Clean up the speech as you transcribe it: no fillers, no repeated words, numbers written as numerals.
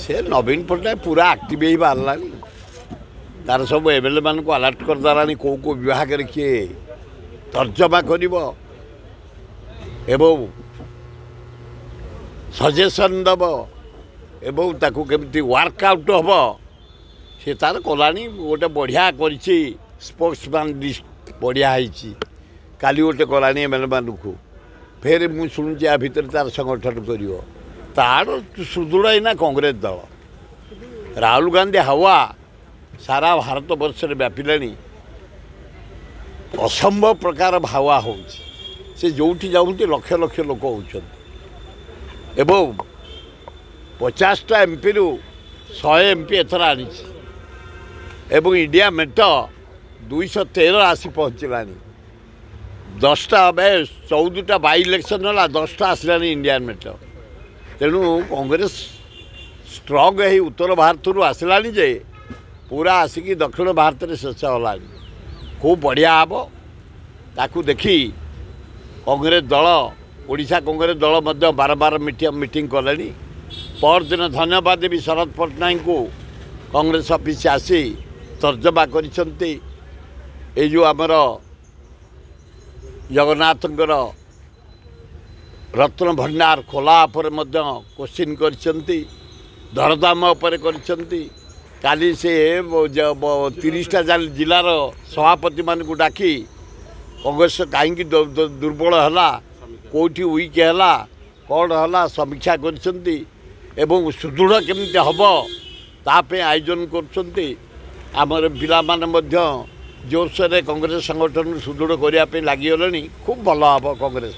से नवीन पट्टनायक पूरा आक्टिव ही बाहर तार सब एमएलए मान को अलर्ट करदेला कौ कौ विभाग किए तर्जमा कर सजेसन दब एवं ताकू केमती वर्कआउट हम से तार कला गोटे बढ़िया कर स्पोर्ट्समैन लिस्ट बढ़िया होती काली गोटे कला एमएलए मान को फेर मुझे शुणुची या भितर तार संगठन कर तार सुदृढ़ ना कांग्रेस दल राहुल गांधी हवा सारा भारत वर्ष में व्यापिला असंभव प्रकार हवा हो जो जाऊँगी लक्ष लक्ष लोक होती 50टा एमपी रु 100 एमपी एथर आनी इंडिया मेट 213 आसी पहुँचला 10टा 14टा बाई इलेक्शन है 10टा आसला इंडिया मेट तेणु कांग्रेस स्ट्रंग है उत्तर भारत आसला जे पूरा आसिकी दक्षिण भारत में शेष होगा खूब बढ़िया हम ताकू देखी कांग्रेस दल ओडिशा कांग्रेस दल मध्य बार बार मीटिंग कले पर दिन धन्यवाद देवी शरद पट्टनायक को कांग्रेस ऑफिस आसी तर्जमा करिसंती ए जो आमर जगन्नाथंकर रत्न भंडार खोला पर मध्य क्वेश्चन करिसंती दरदाम उपर करिसंती काली से 30टा जिलार सभापति मान को डाकी कांग्रेस कहीं दुर्बल है कौटी वीक है कौन है समीक्षा करछंती एवं सुदृढ़ केमती हम तापे आयोजन करछंती आमर पिला माने मध्य जोरसोर कांग्रेस संगठन सुदृढ़ करने लगी खूब भल हम कांग्रेस।